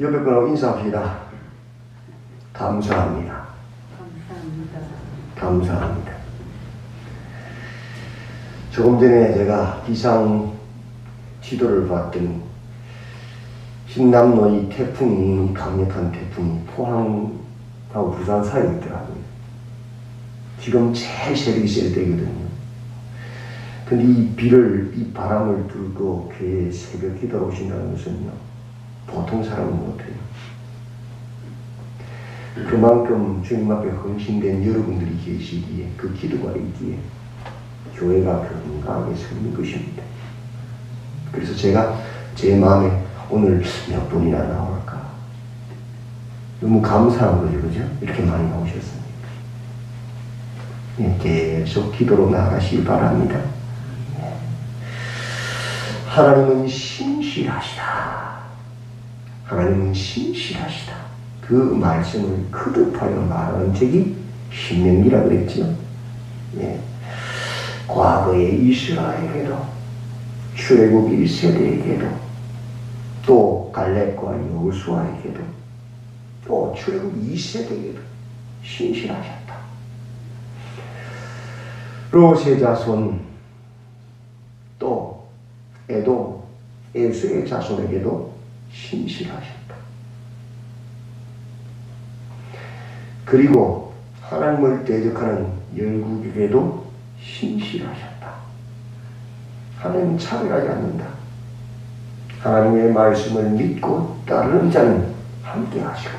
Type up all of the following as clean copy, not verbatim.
옆에 분하고 인사합시다. 감사합니다. 감사합니다. 조금 전에 제가 기상 지도를 봤더니 신남로 이 태풍이 강력한 태풍이 포항하고 부산 사이에 있더라고요. 지금 제일 세력이 셀 때거든요. 근데 이 바람을 뚫고 교회에 새벽 기도로 오신다는 것은요, 보통 사람은 못해요. 그만큼 주님 앞에 헌신된 여러분들이 계시기에, 그 기도가 있기에 교회가 건강하게 서는 것입니다. 그래서 제가 제 마음에 오늘 몇 분이나 나올까? 너무 감사한 거죠, 그죠? 이렇게 많이 나오셨으니까. 예, 계속 기도로 나아가시기 바랍니다. 예. 하나님은 신실하시다. 하나님은 신실하시다. 그 말씀을 거듭하여 말하는 책이 신명기라 그랬죠. 예. 과거의 이스라엘에도, 출애굽 1세대에게도, 또 갈렙과 여호수아에게도, 또 출애굽 2세대에게도 신실하셨다. 롯의 자손, 또 에돔, 에수의 자손에게도 신실하셨다. 그리고 하나님을 대적하는 열국에게도 신실하셨다. 하나님은 차별하지 않는다. 하나님의 말씀을 믿고 따르는 자는 함께 하시고,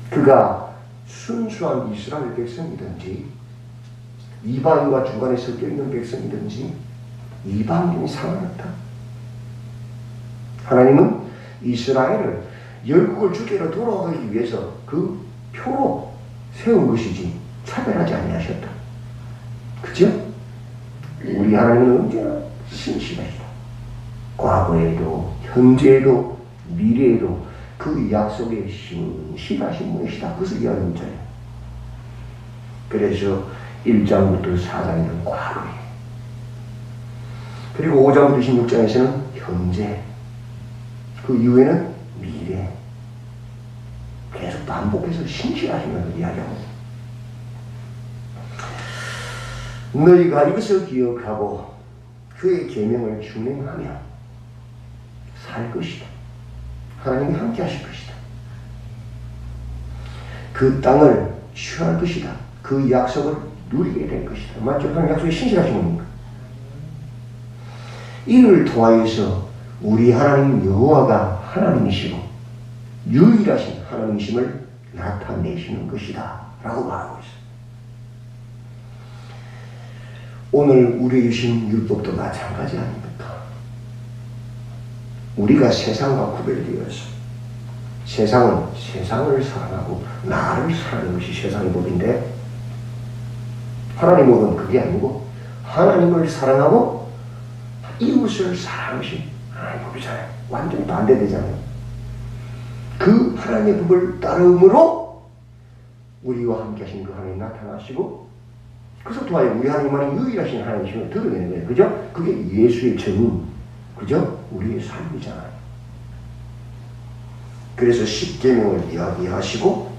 그가 순수한 이스라엘 백성이든지 이방인과 중간에 섞여 있는 백성이든지 이방인이 상관없다. 하나님은 이스라엘을 열국을 주께로 돌아가기 위해서 그 표로 세운 것이지 차별하지 아니하셨다. 그죠? 우리 하나님은 언제나 신실하시다. 과거에도 현재에도 미래에도 그 약속에 신실하신 분이시다. 그것을 이야기하는 자예요. 그래서 1장부터 4장에는 과거에, 그리고 5장부터 16장에서는 현재, 그 이후에는 미래, 계속 반복해서 신실하신 것을 이야기합니다. 너희가 이것을 기억하고 그의 계명을 준행하며 살 것이다. 하나님이 함께 하실 것이다. 그 땅을 취할 것이다. 그 약속을 누리게 될 것이다. 맞죠? 하나님 약속이 신실하신 겁니까? 이를 통하여서 우리 하나님 여호와가 하나님이시고 유일하신 하나님이심을 나타내시는 것이다 라고 말하고 있어요. 오늘 우리에게 주신 율법도 마찬가지 아닙니까? 우리가 세상과 구별되어서 세상을 사랑하고 나를 사랑하는 것이 세상의 법인데, 하나님의 법은 그게 아니고 하나님을 사랑하고 이웃을 사랑하는 것이 하나님의 법이잖아요. 완전히 반대되잖아요. 그 하나님의 법을 따름으로 우리와 함께 하신 그 하나님이 나타나시고, 그래서 또한 우리 하나님만이 유일하신 하나님이심을 드러내는 거예요. 그죠? 그게 예수의 증인, 그죠? 우리의 삶이잖아요. 그래서 십계명을 이야기하시고,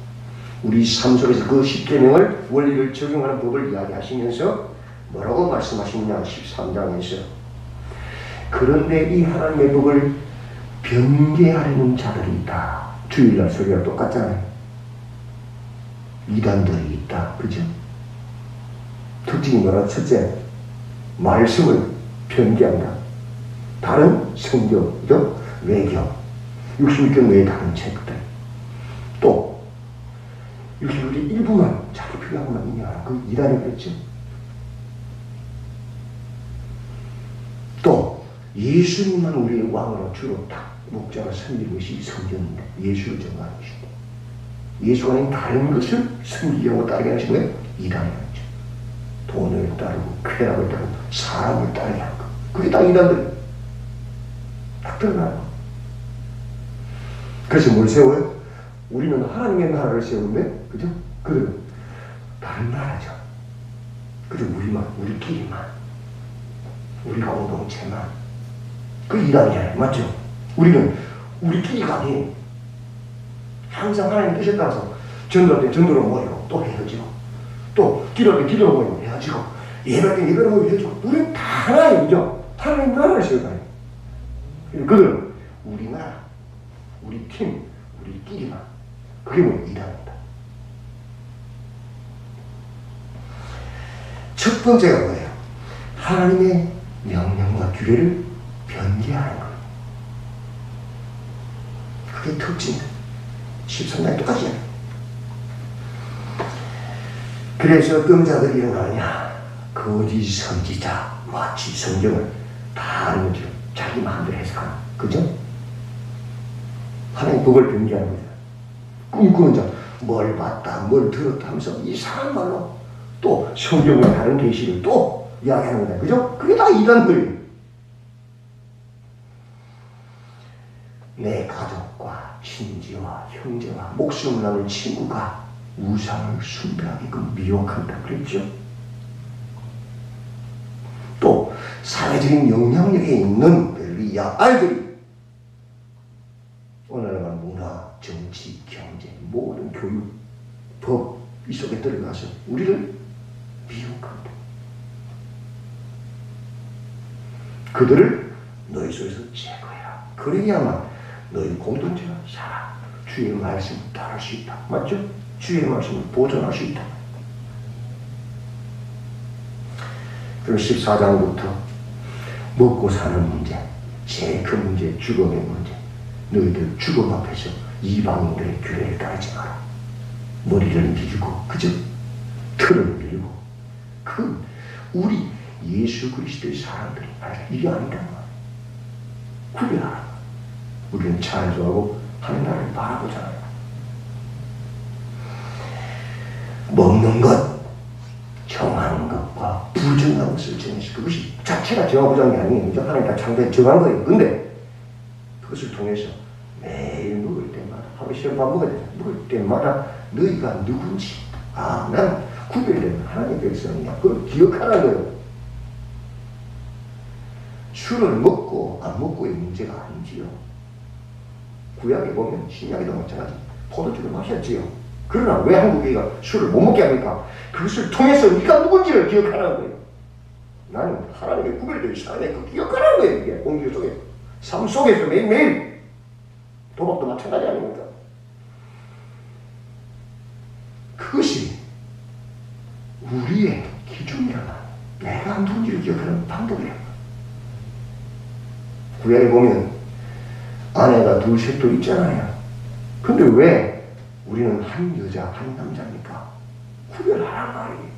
우리 삶 속에서 그 십계명을 원리를 적용하는 법을 이야기하시면서 뭐라고 말씀하시느냐, 13장에서 그런데 이 하나님의 법을 변개하려는 자들이 있다. 주일날 소리가 똑같잖아요. 이단들이 있다. 그죠? 특징이 뭐라? 첫째, 말씀을 변개한다. 다른 성경, 그죠? 외경, 66경 외에 다른 책들. 또 이렇게 우리 일부만 자기 필요하고만 있냐, 그 이단이 그랬죠. 또 예수님만 우리의 왕으로 주로 딱 목자가 섬기는 것이 성경인데, 예수를 정하는 것인데, 예수가 아닌 다른 것을 섬기려고 따르게 하신 거예요. 이단이었죠. 돈을 따르고 쾌락을 따르고 사람을 따르게 하는 거, 그게 딱 이단들 딱 드러나요. 그래서 뭘 세워요? 우리는 하나님의 나라를 세우는데, 그죠? 그리고 다른 나라죠. 그죠? 우리만, 우리끼리만, 우리 공동체만. 그 이단이잖아요. 맞죠? 우리는 우리끼리가 아니에요. 항상 하나님 뜻에 따라서 전도할 때 전도로 모이고 또 헤어지고, 또 기도할 때 기도로 모이고 헤어지고, 예배할 때 예배로 모이고 헤어지고, 우리는 다 하나예요. 그죠? 하나님 나라를 세워가요. 그들은 우리 나라, 우리 팀, 우리끼리만. 그게 뭐예요? 이단입니다. 첫 번째가 뭐예요? 하나님의 명령과 규례를 변개하는 거예요. 그게 특징이에요. 13장에 똑같이 해요. 그래서 어떤 자들이 일어나냐? 거짓 선지자, 마치 성경을 다 아는 것처럼 자기 마음대로 해석하는, 그죠? 하나님 법을 변개하는 거죠. 꿈꾸는 자, 뭘 봤다, 뭘 들었다 하면서 이상한 말로 또 성경의 다른 계시를 또 이야기하는 거다, 그죠? 그게 다 이단들이에요. 내 가족과 친지와 형제와 목숨을 나눌 친구가 우상을 숭배하게끔 미혹한다 그랬죠. 또 사회적인 영향력에 있는 이 야알들이 오늘날 문화, 정치, 경제, 모든 교육, 법 이 속에 들어가서 우리를 미혹한다. 그들을 너희 속에서 제거해라. 그래야만 너희 공동체가 살아. 주의 말씀을 따를 수 있다. 맞죠? 주의 말씀을 보존할 수 있다. 그럼 14장부터 먹고 사는 문제, 제일 큰 문제, 죽음의 문제. 너희들 죽음 앞에서 이방인들의 규례를 따르지 마라. 머리를 밀고, 그죠? 털을 밀고. 그건 우리 예수 그리스도의 사람들이 할 일이 아니란 말이야. 구별하라. 우리는 찬송하고 하는 나라를 바라보잖아요. 먹는 것, 정하는 것과 부정한 것을 정해서 그것이 자체가 정하부정이 아니에요. 그죠? 하나님 다 창조해 정한 거예요. 근데 그것을 통해서 매일 먹을 때마다, 하루 시험 밥 먹어야 되잖아요. 먹을 때마다 너희가 누군지, 난 구별되는 하나님의 백성이야. 그걸 기억하라는 거예요. 술을 먹고 안 먹고의 문제가 아니지요. 구약에 보면, 신약에도 마찬가지, 포도주를 마셨지요. 그러나 왜 한국이가 술을 못 먹게 합니까? 그것을 통해서 네가 누군지를 기억하라는 거예요. 나는 하나님의 구별된 사람의 그 기억하라는 거예요. 이게 공기 속에, 삶 속에서 매일매일. 도박도 마찬가지 아닙니까? 그것이 우리의 기준이라면 내가 누군지를 기억하는 방법이야. 구약에 보면 아내가 둘, 셋도 있잖아요. 근데 왜 우리는 한 여자, 한 남자입니까? 구별하란 말이에요.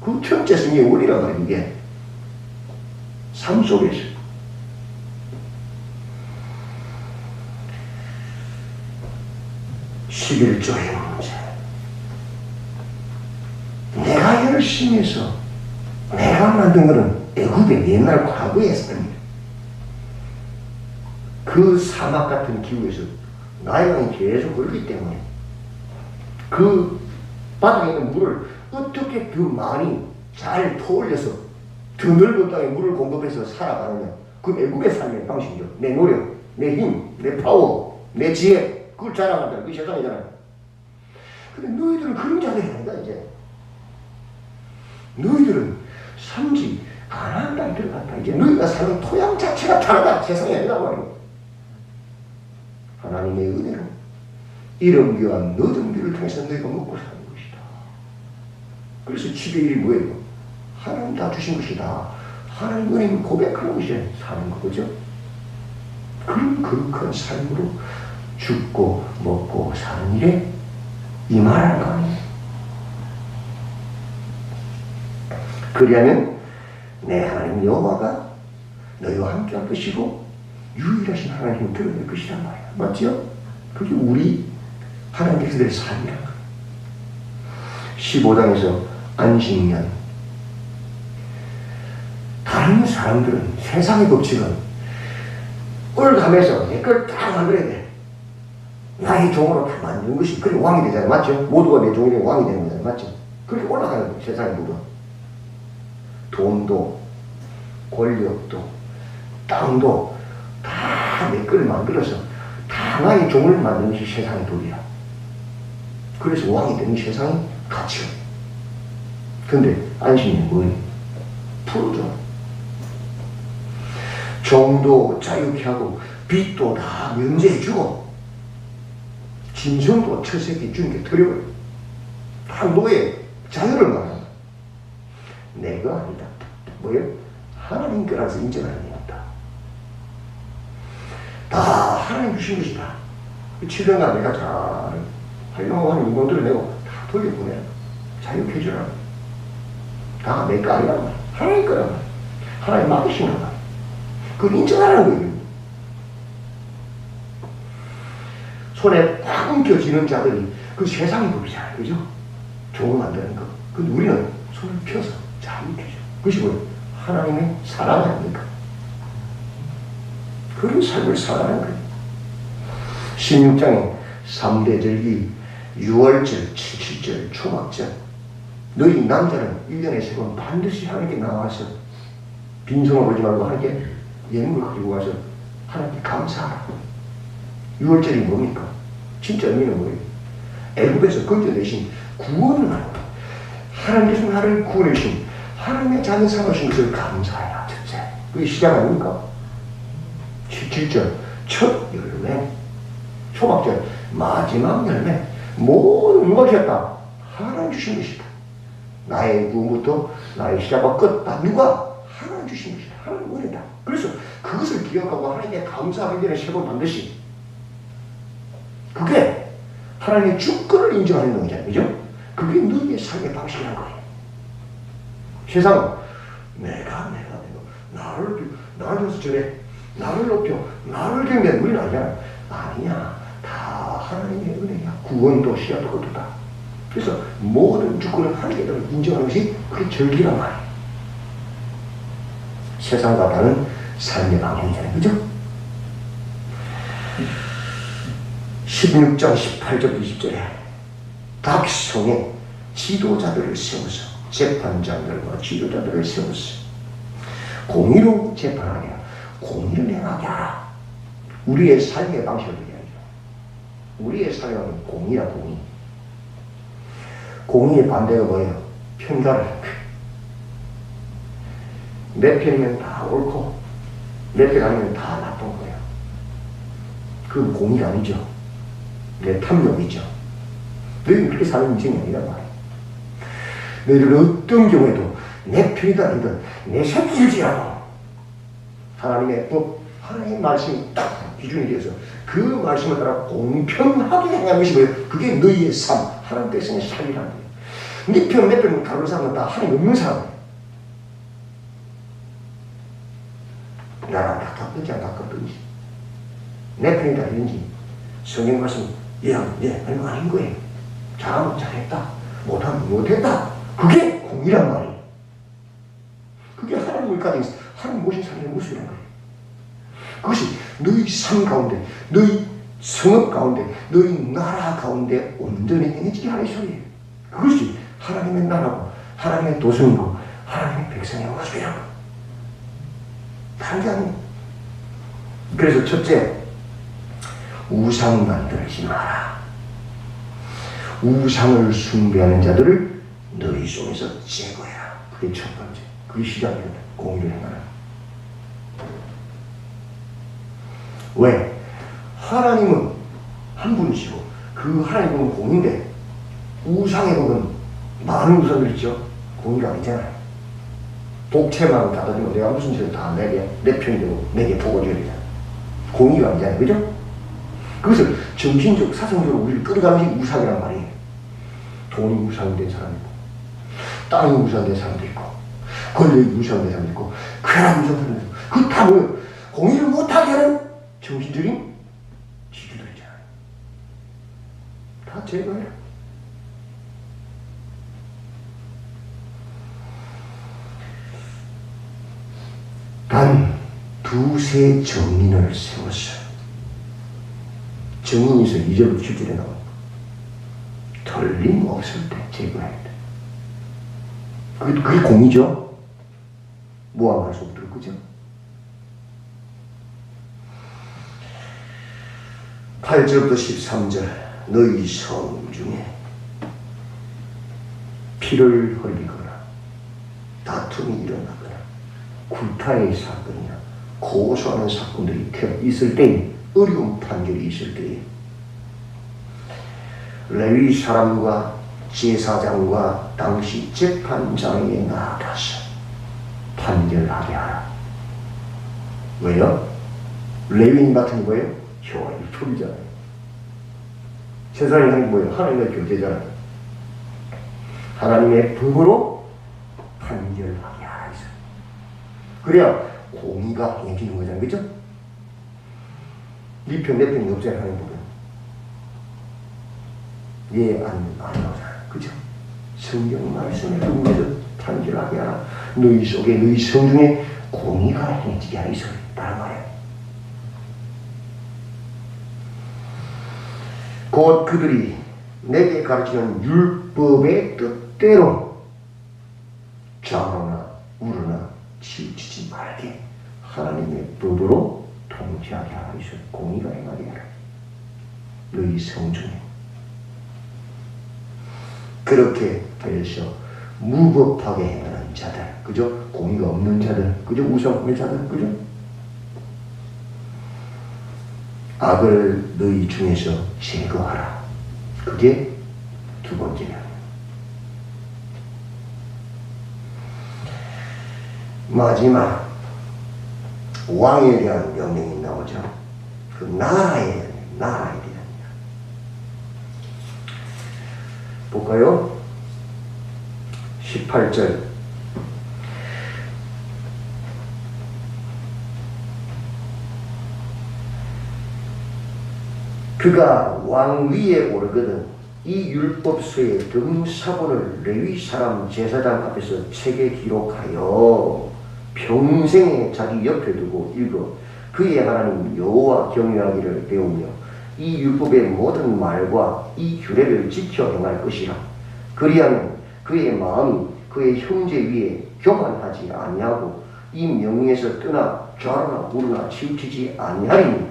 그 천재성의 원리란 말이에요, 이게. 삶 속에서. 십일조의 문제. 내가 열심히 해서 내가 만든 것은 애굽의 옛날 과거의 했습니다. 그 사막 같은 기후에서 나일강이 계속 흐르기 때문에 그 바닥에 있는 물을 어떻게 그 많이 잘 퍼올려서 더 넓은 땅에 물을 공급해서 살아가느냐. 그 애굽의 삶의 방식이죠. 내 노력, 내 힘, 내 파워, 내 지혜, 그걸 자랑한다. 그게 세상이잖아요. 근데 너희들은 그런 자들이 아니다, 이제. 너희들은 산지 가나안 땅에 들어갔다. 이제 너희가 사는 토양 자체가 다르다. 세상이 아니다 말이에요. 하나님의 은혜로 이런 귀와 늦은 귀를 통해서 너희가 먹고 사는 것이다. 그래서 7의 1이 뭐예요? 하나님 다 주신 것이다. 하나님 은혜를 고백하는 것이 사는 거죠. 그런 거룩한 삶으로 죽고 먹고 사는 일에 임하라는 거 아니에요. 그리하면 내 하나님 여호와가 너희와 함께 할 것이고 유일하신 하나님을 드러낼 것이란 말이야. 맞죠? 그게 우리 하나님 백성들의 삶이란 거예요. 15장에서 안식년. 다른 사람들은 세상의 법칙은 올가면서 내 걸 다 만들어야 돼. 나의 종으로 다 만드는 것이 그래 왕이 되잖아요. 맞죠? 모두가 내 종이 되면 왕이 되는 거잖아요. 맞죠? 그렇게 올라가는 거예요. 세상의 법은. 돈도 권력도 땅도 다 다 내 거를 만들어서 다 나의 종을 만드는 것이 세상의 도리야. 그래서 왕이 되는 세상이 가치야. 근데 안식년이 뭐예요? 풀어줘. 종도 자유케 하고 빚도 다 면제해주고 짐승도 처새끼 주는 게 두려워요. 다 노예 자유를 말하는 거야. 내가 아니다. 뭐예요? 하나님 거라서 인정하는 겁니다. 다 하나님 주신 것이다. 7년간 내가 잘 활용하고 하는 인공들을 내고 다 돌려보내. 자유케 해주라. 다 내 거 아니란 말이야. 하나님 거란 말이야. 하나님 맡기신 거란 말이야. 그걸 인정하라는 거예요. 손에 꽉 엉켜지는 자들이 그 세상의 법이잖아요. 그죠? 종을 만드는 거. 근데 우리는 손을 펴서 자유케 해줘. 그것이 뭐예요? 하나님의 사랑 아닙니까? 그런 삶을 살아가는 거예요. 16장에 3대 절기, 6월절, 7절, 초막절. 너희 남자는 1년에 3번 반드시 하나님께 나와서 빈손을 보지 말고 하나님께 예물을 가지고 와서 하나님께 감사하라. 6월절이 뭡니까? 진짜 의미는 뭐예요? 애굽에서 건져내신 구원을 말합니다. 하나님께서 나를 구원해주신 하나님의 자녀 삼으신 것을 감사해라. 첫째. 그게 시작 아닙니까? 7절 첫 열매, 초막절 마지막 열매, 모든 것이었다. 하나님 주신 것이다. 나의 구원부터 나의 시작과 끝 다 누가? 하나님 주신 것이다. 하나님 은혜다. 그래서 그것을 기억하고 하나님께 감사하기 전에 3번 반드시. 그게 하나님의 주권을 인정하는 거잖아요. 그죠? 그게 너희의 삶의 방식이라는 거예요. 세상은 내가 나를 줘서 저래, 나를 높여, 나를 경배, 우리는 아니잖아. 아니야. 다 하나님의 은혜야. 구원도 시야도 그것도다. 그래서 모든 주권을 하나님께 인정하는 것이 그게 절기란 말이에요. 세상과 다른 삶의 방향이잖아요. 그죠? 16장 18절 20절에 각 성에 지도자들을 세워서 재판장들과 지도자들을 세워서 공의로 재판하게 하라. 공의를 행하게 하라. 우리의 삶의 방식을 얘기하죠. 우리의 삶은 공의라. 공의. 공의의 반대가 뭐예요? 편가를 하는 거예요. 내 편이면 다 옳고 내 편 아니면 다 나쁜 거예요. 그건 공의가 아니죠. 내 탐욕이죠. 너희는 그렇게 사는 인생이 아니란 말이에요. 너희들은 어떤 경우에도 내 편이든 아니든 내 새끼일지라도 하나님의 법, 하나님의 말씀이 딱 기준이 되어서 그 말씀을 따라 공평하게 행하는 것이 뭐예요? 그게 너희의 삶, 하나님 백성의 삶이라는 거예요. 네 편, 내 편 가르는 사람은 다 하나님 없는 사람이에요. 나랑 가깝든지 안 가깝든지 내 편이다 아닌지 성경 말씀 얼마 아닌 거예요. 잘하면 잘했다, 못하면 못했다. 그게 공이란 말이에요. 그게 하나님을 가진 하나님 모신 사람의 모습이란 거예요. 그것이 너희 삶 가운데, 너희 성업 가운데, 너희 나라 가운데 온전히 행해지게 하는 소리예요. 그것이 하나님의 나라고 하나님의 도성이고 하나님의 백성의 모습이라고. 다른 게 아니에요. 그래서 첫째, 우상 만들지 마라. 우상을 숭배하는 자들을 너희 속에서 제거해라. 그게 첫 번째. 그게 시작입니다. 공의를 행하라. 왜? 하나님은 한 분이시고 그 하나님은 공인데 우상의 법은 많은 우상들 있죠. 공의가 아니잖아요. 독채만 받아주면 내가 무슨 죄를 다 내게 내 편이 되고 내게 보고 줘야 되잖아요. 공의가 아니잖아요. 그죠? 그것을 정신적, 사상적으로 우리를 끌어가는 게 우상이란 말이에요. 돈이 우상이 된 사람이 있고, 땅이 우상이 된 사람도 있고, 권력이 우상이 된 사람도 있고, 쾌락이 우상이 된 사람도 있고, 그거 다 뭐예요? 공의를 못하게 하는 정신적인 지주들이잖아요. 다 제거해라. 단 두세 정인을 세웠어요. 정인에서 2절부터 7절에 나옵니다. 틀림없을 때 제거해야 돼. 그게 공이죠. 모함할 수 없도록, 그죠? 8절부터 13절 너희 성 중에 피를 흘리거나 다툼이 일어나거나 굴타의 사건이나 고소하는 사건들이 있을 때 어려운 판결이 있을 때에 레위 사람과 제사장과 당시 재판장에게 나아가서 판결하게 하라. 왜요? 레위인 같은 게 뭐예요? 여호와의 율법이잖아요. 제사장이 하는 게 뭐예요? 하나님의 교제잖아요. 하나님의 법으로 판결하게 하라 했어요. 그래야 공의가 행해지는 거잖아요. 그죠? 네 편, 내 편이 없잖아요. 하나님 법은. 안 나오잖아요. 그죠? 성경 말씀에 의해서 판결하게 하라. 너희 속에, 너희 성 중에 공의가 행해지게 하라. 이 소리 따라 말해요. 곧 그들이 내게 가르치는 율법의 뜻대로 좌우나 우르나 치우치지 말게 하나님의 법으로 통치하게 하라. 이 소리 공의가 행하게 하라. 너희 성 중에 그렇게 해서 무법하게 행하는 자들, 그죠? 공의가 없는 자들, 그죠? 우상의 자들, 그죠? 악을 너희 중에서 제거하라. 그게 두 번째야. 마지막 왕에 대한 명령이 나오죠. 그 나라에 대한 볼까요? 18절 그가 왕 위에 오르거든 이 율법서의 등사본을 레위 사람 제사장 앞에서 책에 기록하여 평생에 자기 옆에 두고 읽어 그의 하나님 여호와 경외하기를 배우며 이 율법의 모든 말과 이 규례를 지켜 행할 것이라. 그리하면 그의 마음이 그의 형제 위에 교만하지 아니하고 이 명령에서 떠나 좌로나 우로나 치우치지 아니하리니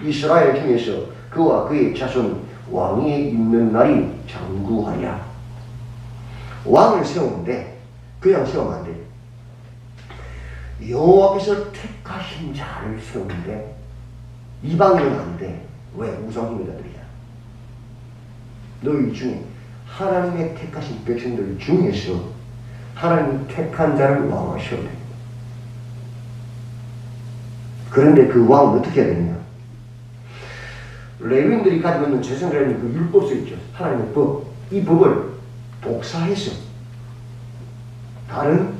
이스라엘 중에서 그와 그의 자손이 왕위에 있는 날이 장구하리라. 왕을 세우는데 그냥 세우면 안 돼. 여호와께서 택하신 자를 세우는데 이방인은 안 돼. 왜? 우상숭배자들이야. 너희 중에 하나님의 택하신 백성들 중에서 하나님이 택한 자를 왕으로 세워야 돼. 그런데 그 왕은 어떻게 해야 되느냐? 레위인들이 가지고 있는 제사장이라는 그 율법서 있죠. 하나님의 법. 이 법을 복사해서 다른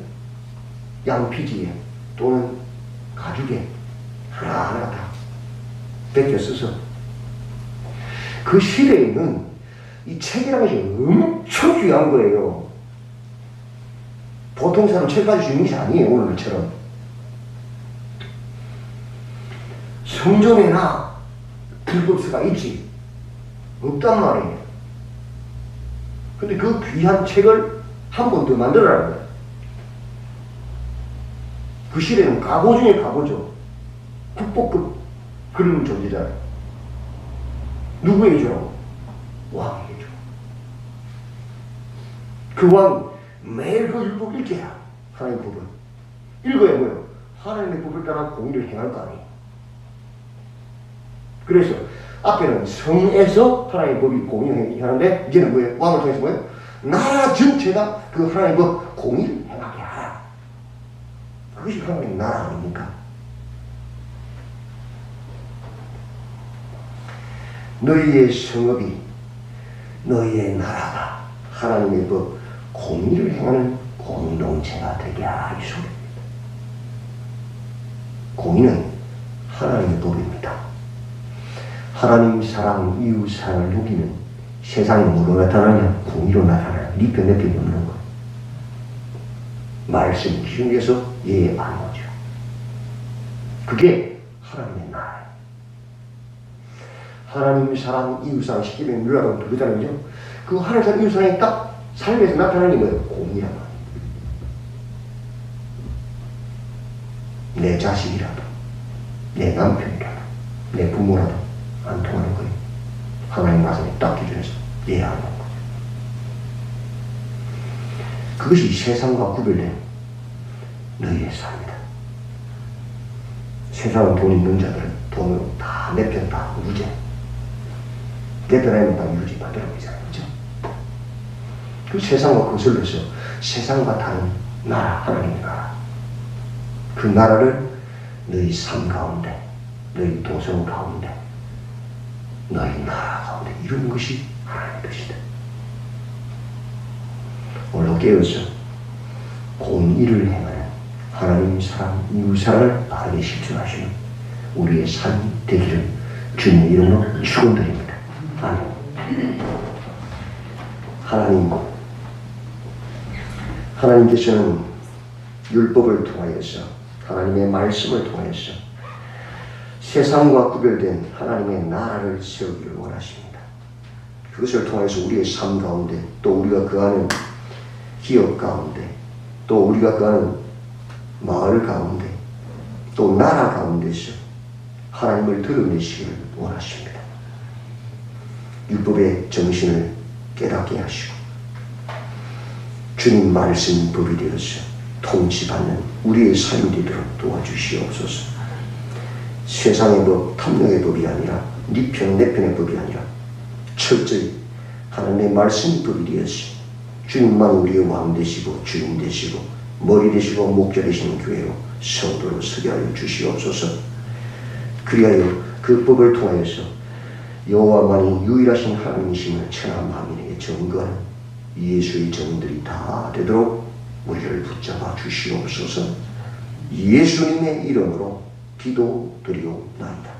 양피지에 또는 가죽에 하나하나 다 베껴 써서 그 시대에는 이 책이라는 것이 엄청 귀한 거예요. 보통 사람 책 가질 수 있는 것이 아니에요. 오늘처럼. 성전에나 율법서가 있지. 없단 말이에요. 근데 그 귀한 책을 한 번 더 만들어라는 거예요. 그 시대는 가고 중에 가고죠. 국보급 그런 존재잖아요. 누구에게 주라고? 왕에게 줘. 그 왕이 매일 그 율법 읽게야. 하나님의 법을. 읽어야 뭐예요? 하나님의 법을 따라 공의를 행할 거 아니에요. 그래서 앞에는 성에서 하나님의 법이 공의하는데 이제는 뭐예요? 왕을 통해서 뭐예요? 나라 전체가 그 하나님의 법 공의를 행하게 하라. 그것이 하나님의 나라 아닙니까? 너희의 성읍이 너희의 나라가 하나님의 법 공의를 행하는 공동체가 되게 하라 이 소리입니다. 공의는 하나님의 법입니다. 하나님 사랑, 이웃 사랑을 누리는 세상에 뭐로 나타나냐? 공의로 나타나냐? 네 편, 내 편이 없는 거예요. 말씀 기준에서 예, 안 오죠. 그게 하나님의 나라예요. 하나님 사랑, 이웃 사랑 시키면 누라고 그러잖아요. 그죠? 그 하나님 사랑, 이웃 사랑이 딱 삶에서 나타나는 게 뭐예요? 공의란 말이에요. 내 자식이라도, 내 남편이라도, 내 부모라도 안 통하는 거예요. 하나님 말씀에 딱 기준해서 이해하는 거예요. 그것이 세상과 구별된 너희의 삶이다. 세상은 돈 있는 자들은 돈으로 다 내 편 다 유죄. 내 편 아니면 다 유죄 만들어 보이잖아요. 그죠? 그 세상과 거슬러서 세상과 다른 나라, 하나님의 나라. 그 나라를 너희 삶 가운데, 너희 도성 가운데, 너희 나라 가운데 이루는 것이 하나님의 뜻이다. 오늘 깨어서 공의를 행하는 하나님 사랑, 이웃 사랑을 바르게 실천하시는 우리의 삶이 되기를 주님의 이름으로 축원드립니다. 아멘. 하나님께서는 율법을 통하여서 하나님의 말씀을 통해서 세상과 구별된 하나님의 나라를 세우기를 원하십니다. 그것을 통해서 우리의 삶 가운데 또 우리가 거하는 기업 가운데 또 우리가 거하는 마을 가운데 또 나라 가운데서 하나님을 드러내시기를 원하십니다. 율법의 정신을 깨닫게 하시고 주님 말씀이 법이 되어서 통치받는 우리의 삶이 되도록 도와주시옵소서. 세상의 법, 탐욕의 법이 아니라 네 편, 내 편의 법이 아니라 철저히 하나님의 말씀이 법이 되어서 주님만 우리의 왕 되시고 주님 되시고 머리 되시고 목자 되시는 교회로 성도로 서게 하여 주시옵소서. 그리하여 그 법을 통하여서 여호와만이 유일하신 하나님이심을 천한 만민에게 증거하는 예수의 증인들이 다 되도록 우리를 붙잡아 주시옵소서. 예수님의 이름으로 기도드리옵나이다.